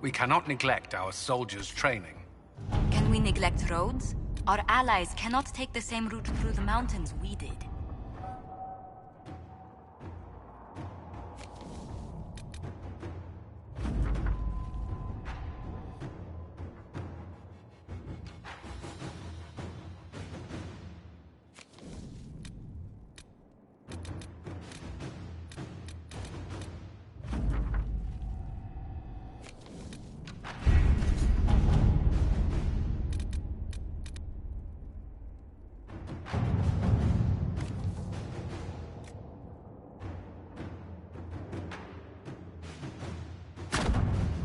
We cannot neglect our soldiers' training. Can we neglect roads? Our allies cannot take the same route through the mountains we did.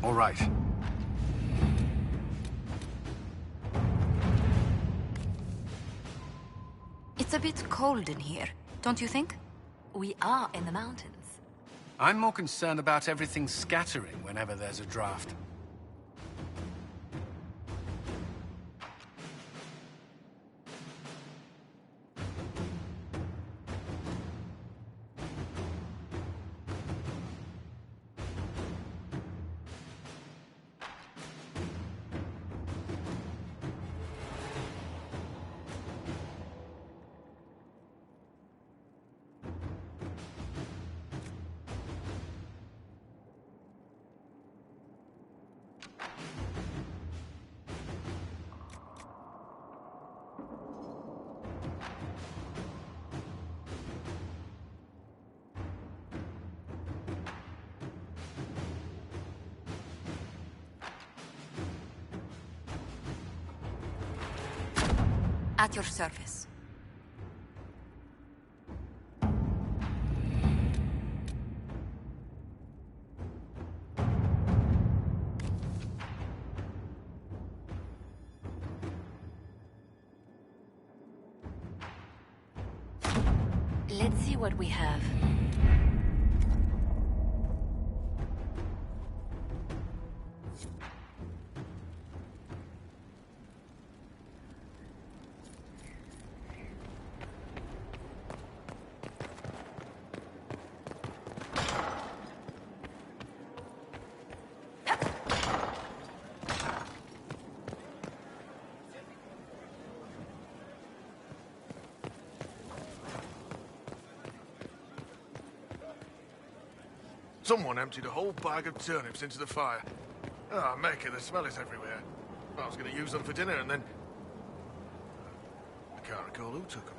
All right. It's a bit cold in here, don't you think? We are in the mountains. I'm more concerned about everything scattering whenever there's a draft. At your service. Let's see what we have. Someone emptied a whole bag of turnips into the fire. Ah, make it, the smell is everywhere. I was going to use them for dinner and then... I can't recall who took them.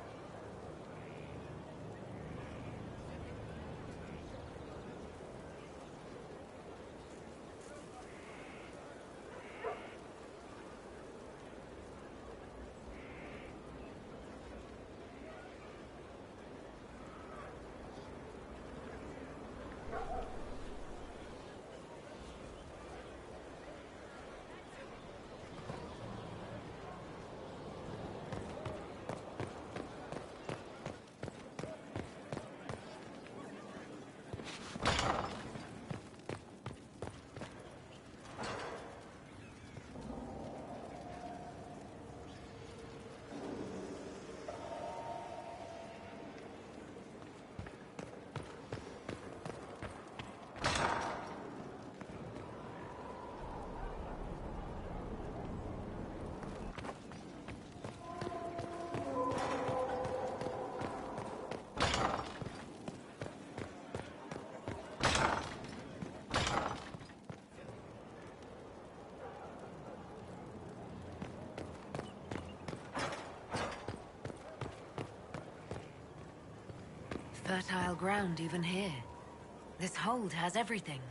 Fertile ground even here. This hold has everything.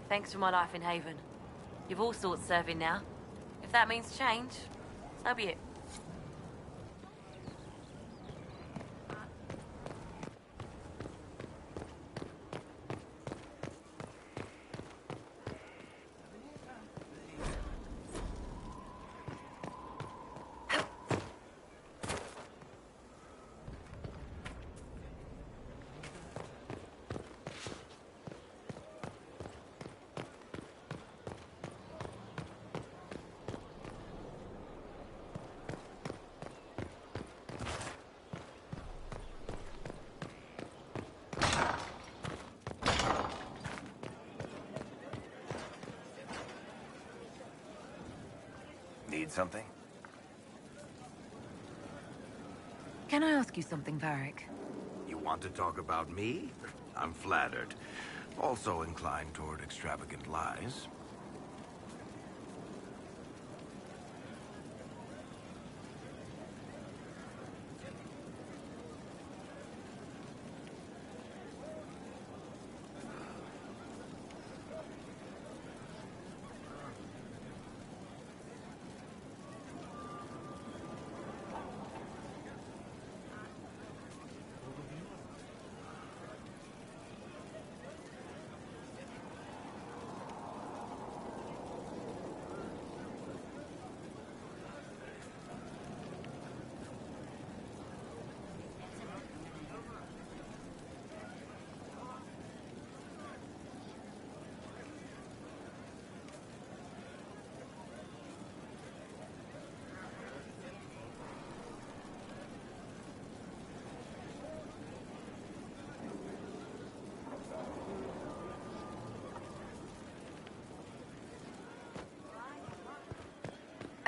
Thanks for my life in Haven. You've all sorts serving now. If that means change, so be it. Need something? Can I ask you something, Varric? You want to talk about me? I'm flattered. Also inclined toward extravagant lies.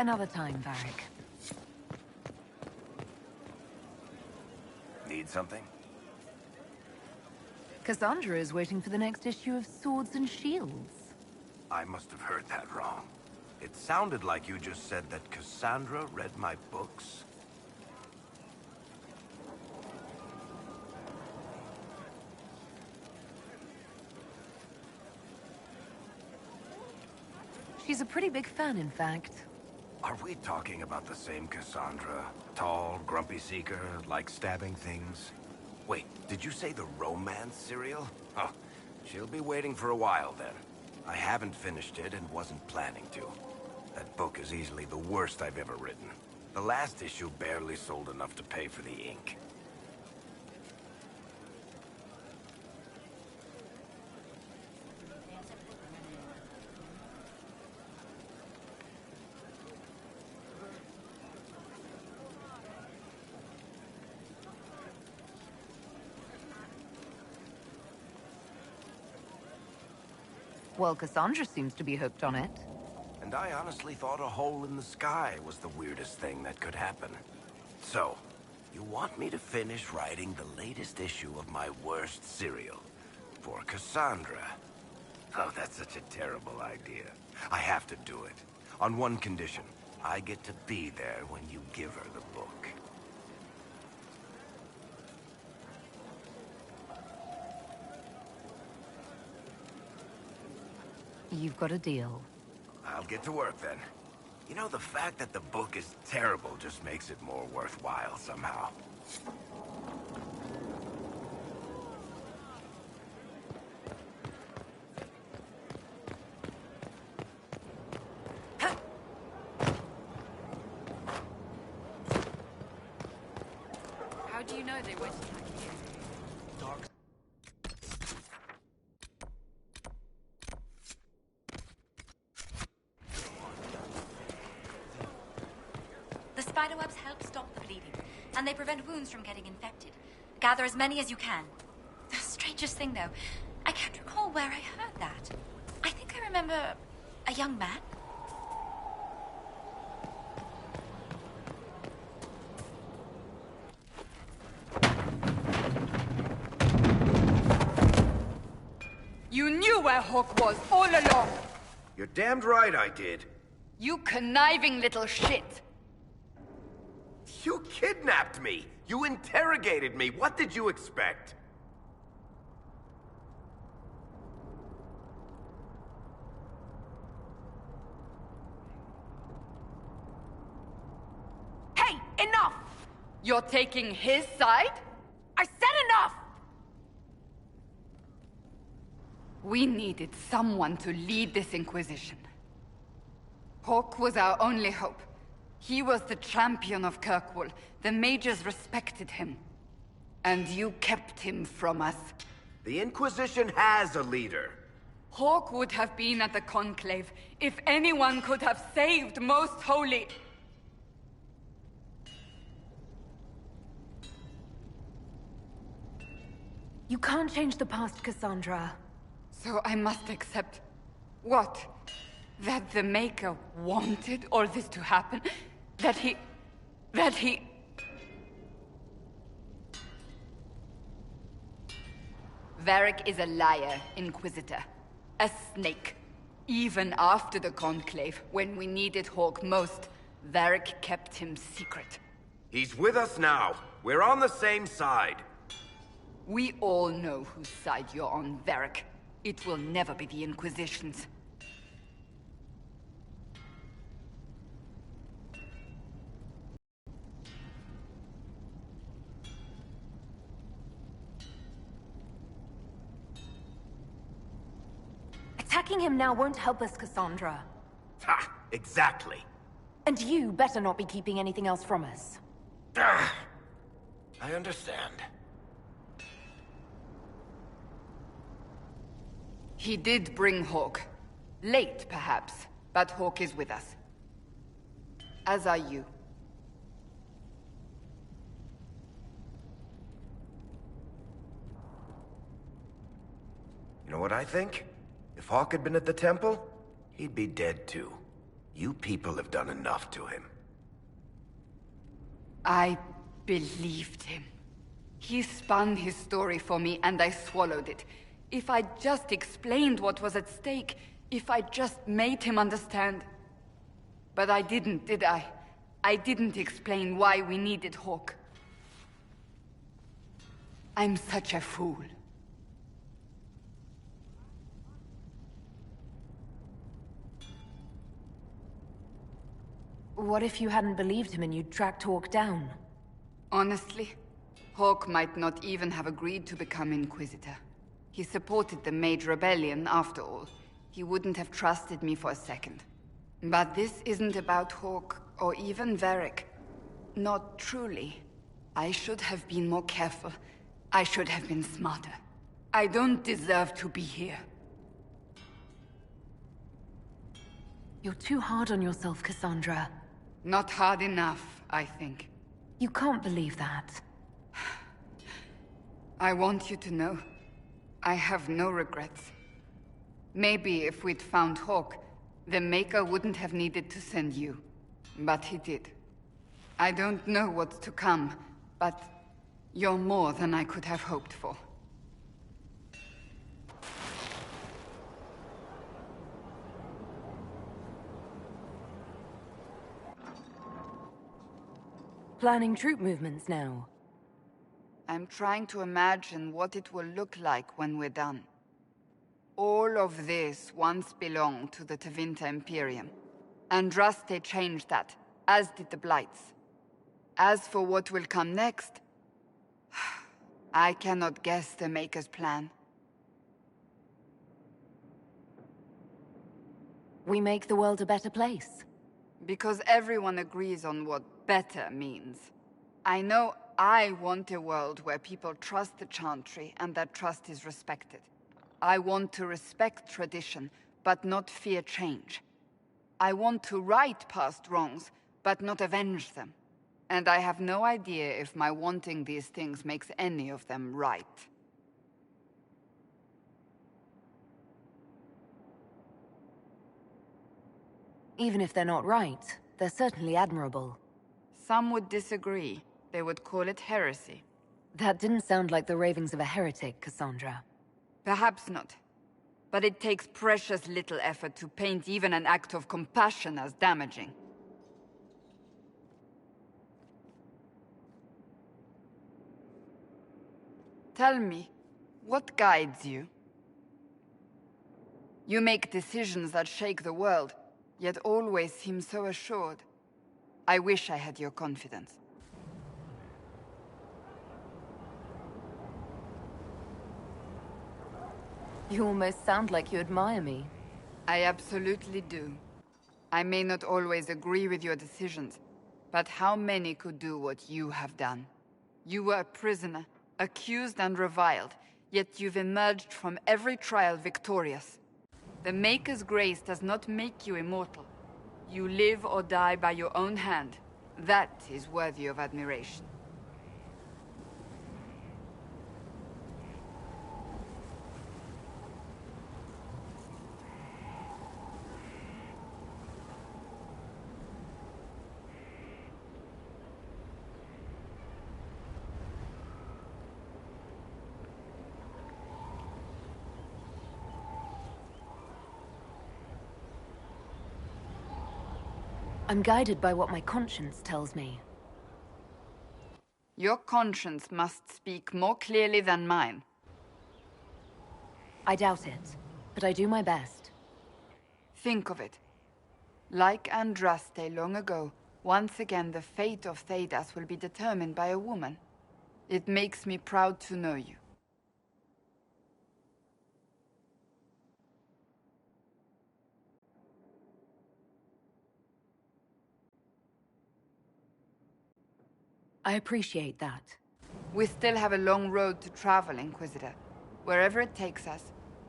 Another time, Varric. Need something? Cassandra is waiting for the next issue of Swords and Shields. I must have heard that wrong. It sounded like you just said that Cassandra read my books. She's a pretty big fan, in fact. Are we talking about the same Cassandra? Tall, grumpy seeker, like stabbing things? Wait, did you say the romance serial? Huh. She'll be waiting for a while then. I haven't finished it and wasn't planning to. That book is easily the worst I've ever written. The last issue barely sold enough to pay for the ink. Well, Cassandra seems to be hooked on it. And I honestly thought a hole in the sky was the weirdest thing that could happen. So, you want me to finish writing the latest issue of my worst serial for Cassandra? Oh, that's such a terrible idea. I have to do it. On one condition. I get to be there when you give her the book. You've got a deal. I'll get to work then. You know, the fact that the book is terrible just makes it more worthwhile somehow. How do you know they went? The spiderwebs help stop the bleeding, and they prevent wounds from getting infected. Gather as many as you can. The strangest thing, though, I can't recall where I heard that. I think I remember a young man. You knew where Hawk was all along! You're damned right I did. You conniving little shit! You kidnapped me! You interrogated me! What did you expect? You're taking his side? I said enough! We needed someone to lead this Inquisition. Hawke was our only hope. He was the champion of Kirkwall. The mages respected him. And you kept him from us. The Inquisition has a leader. Hawke would have been at the Conclave if anyone could have saved Most Holy. You can't change the past, Cassandra. So I must accept... what? That the Maker wanted all this to happen? That he... Varric is a liar, Inquisitor. A snake. Even after the Conclave, when we needed Hawke most, Varric kept him secret. He's with us now. We're on the same side. We all know whose side you're on, Varric. It will never be the Inquisition's. Attacking him now won't help us, Cassandra. Ha! Exactly. And you better not be keeping anything else from us. I understand. He did bring Hawke. Late, perhaps, but Hawke is with us. As are you. You know what I think? If Hawke had been at the temple, he'd be dead too. You people have done enough to him. I believed him. He spun his story for me, and I swallowed it. If I just explained what was at stake, if I just made him understand... But I didn't, did I? I didn't explain why we needed Hawke. I'm such a fool. What if you hadn't believed him and you'd tracked Hawke down? Honestly, Hawke might not even have agreed to become Inquisitor. He supported the Mage Rebellion, after all. He wouldn't have trusted me for a second. But this isn't about Hawke, or even Varric. Not truly. I should have been more careful. I should have been smarter. I don't deserve to be here. You're too hard on yourself, Cassandra. Not hard enough, I think. You can't believe that. I want you to know, I have no regrets. Maybe if we'd found Hawke, the Maker wouldn't have needed to send you. But he did. I don't know what's to come, but you're more than I could have hoped for. Planning troop movements now. I'm trying to imagine what it will look like when we're done. All of this once belonged to the Tevinter Imperium. Andraste changed that, as did the Blights. As for what will come next, I cannot guess the Maker's plan. We make the world a better place. Because everyone agrees on what better means. I know I want a world where people trust the Chantry and that trust is respected. I want to respect tradition, but not fear change. I want to right past wrongs, but not avenge them. And I have no idea if my wanting these things makes any of them right. Even if they're not right, they're certainly admirable. Some would disagree. They would call it heresy. That didn't sound like the ravings of a heretic, Cassandra. Perhaps not. But it takes precious little effort to paint even an act of compassion as damaging. Tell me, what guides you? You make decisions that shake the world, yet always seem so assured. I wish I had your confidence. You almost sound like you admire me. I absolutely do. I may not always agree with your decisions, but how many could do what you have done? You were a prisoner, accused and reviled, yet you've emerged from every trial victorious. The Maker's grace does not make you immortal. You live or die by your own hand. That is worthy of admiration. I'm guided by what my conscience tells me. Your conscience must speak more clearly than mine. I doubt it, but I do my best. Think of it. Like Andraste long ago, once again the fate of Thedas will be determined by a woman. It makes me proud to know you. I appreciate that. We still have a long road to travel, Inquisitor. Wherever it takes us,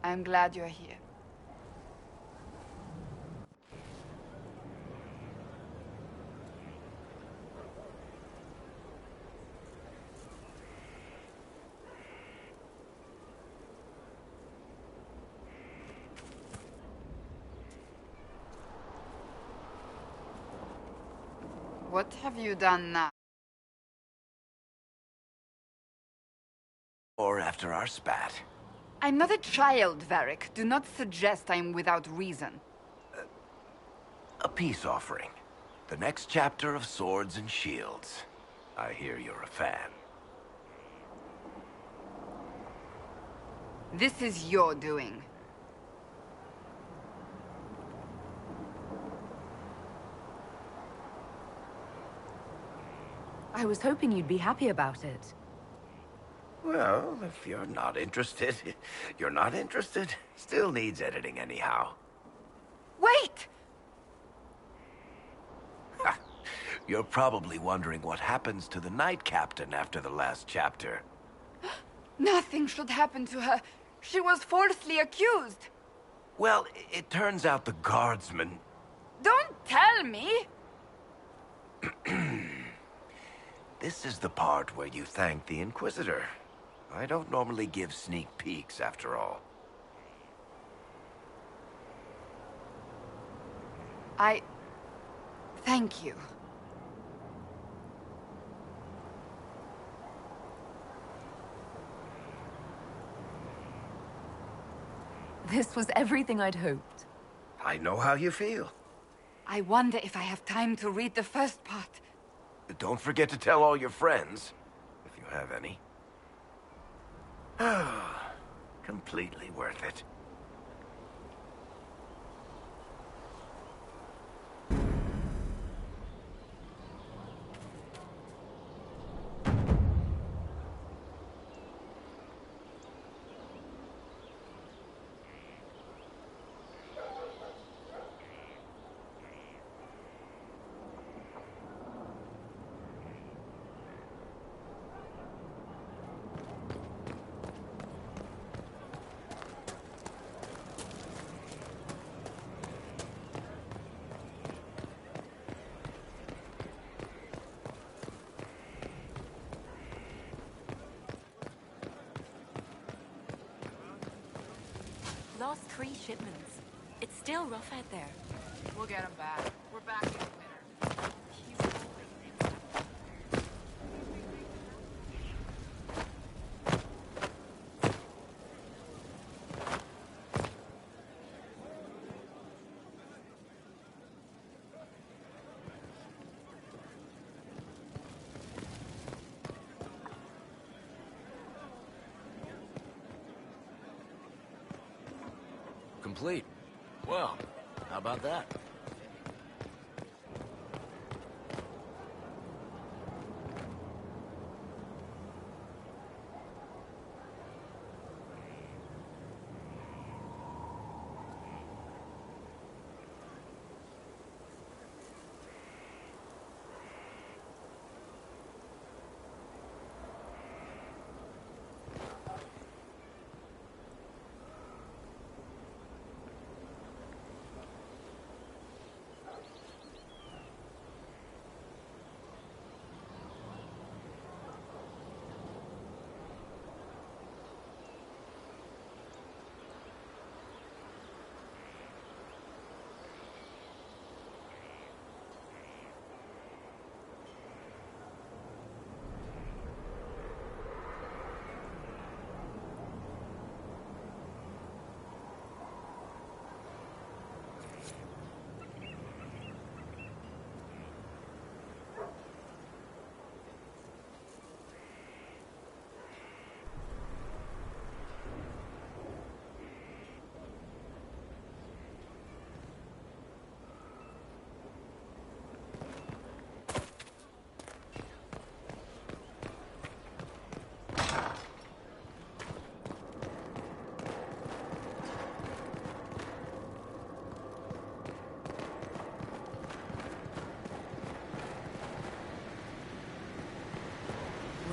I'm glad you're here. What have you done now? Or after our spat. I'm not a child, Varric. Do not suggest I'm without reason. A peace offering. The next chapter of Swords and Shields. I hear you're a fan. This is your doing. I was hoping you'd be happy about it. Well, if you're not interested, you're not interested. Still needs editing anyhow. Wait! You're probably wondering what happens to the Knight Captain after the last chapter. Nothing should happen to her. She was falsely accused. Well, it turns out the guardsman... Don't tell me! This is the part where you thank the Inquisitor. I don't normally give sneak peeks, after all. Thank you. This was everything I'd hoped. I know how you feel. I wonder if I have time to read the first part. Don't forget to tell all your friends, if you have any. Completely worth it. Lost 3 shipments. It's still rough out there. We'll get them back. We're back in a minute. Complete. Well, how about that?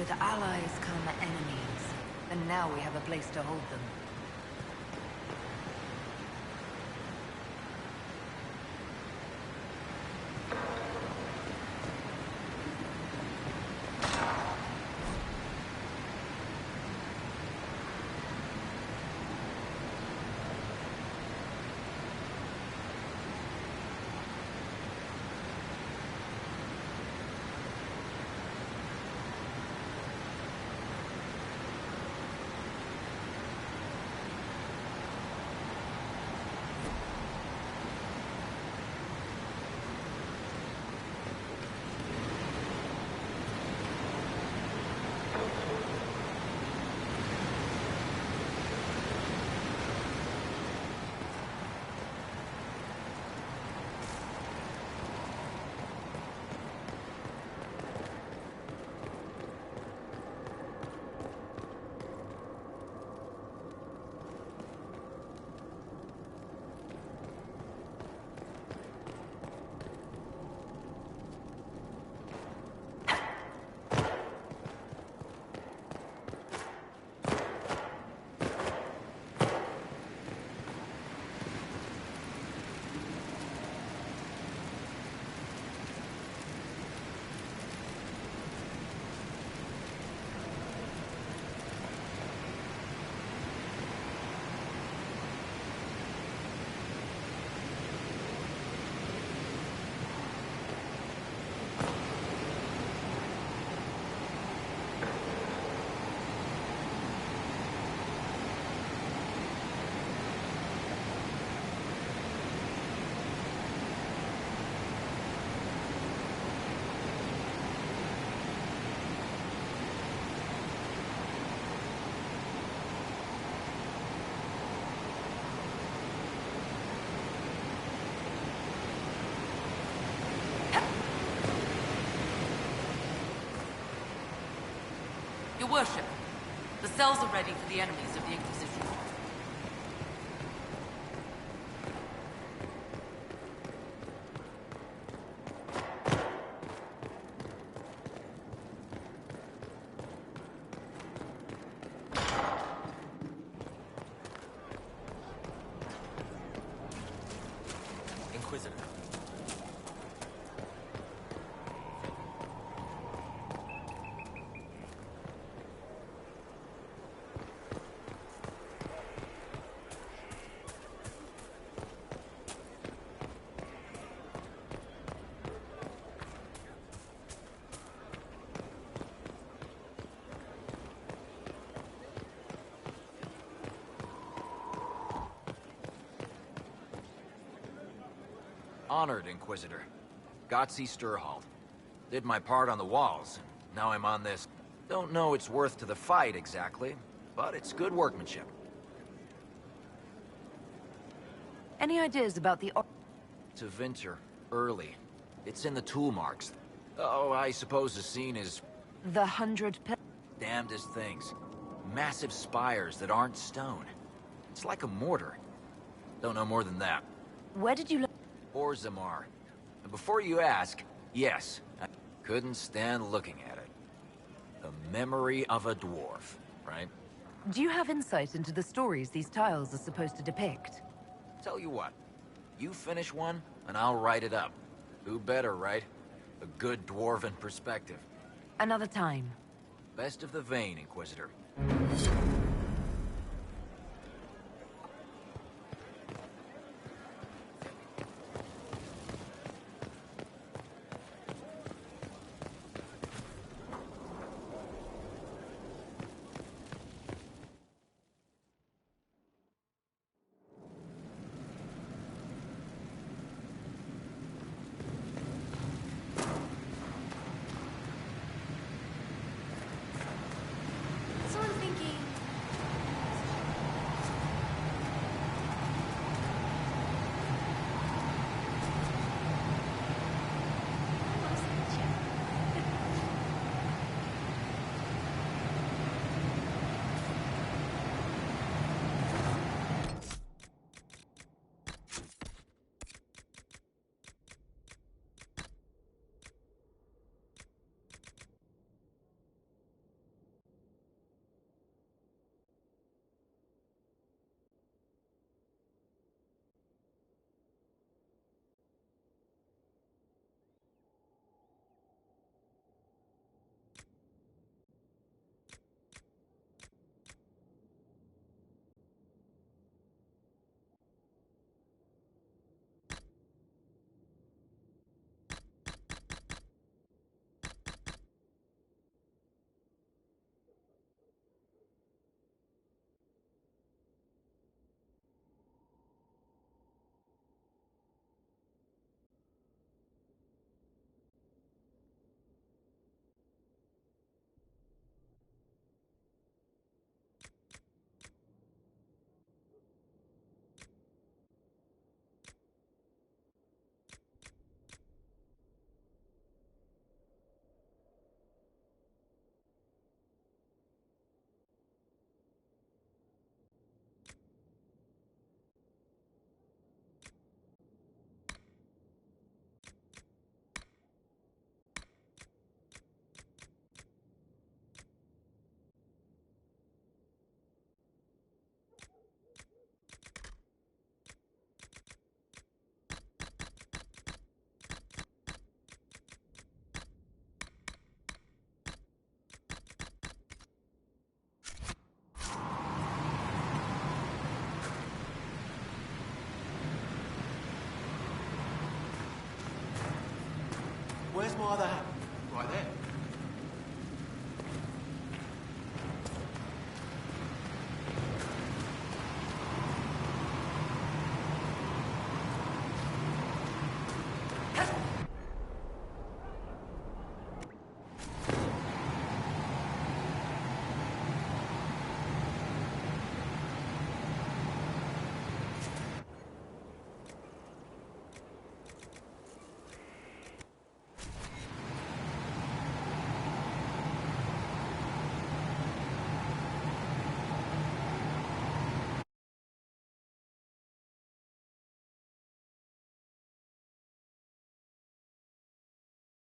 With allies come enemies, and now we have a place to hold them. Your worship, the cells are ready for the enemies of the Inquisition. Inquisitor. Honored, Inquisitor. Gotzi Sturhald. Did my part on the walls, and now I'm on this. Don't know its worth to the fight, exactly, but it's good workmanship. Any ideas about the... To Winter, early. It's in the tool marks. Oh, I suppose the scene is The 100 damnedest things. Massive spires that aren't stone. It's like a mortar. Don't know more than that. Where did you... Orzammar. And before you ask, yes, I couldn't stand looking at it. The memory of a dwarf, right? Do you have insight into the stories these tiles are supposed to depict? Tell you what, you finish one, and I'll write it up. Who better, right? A good dwarven perspective. Another time. Best of the vein, Inquisitor. So I'm thinking, father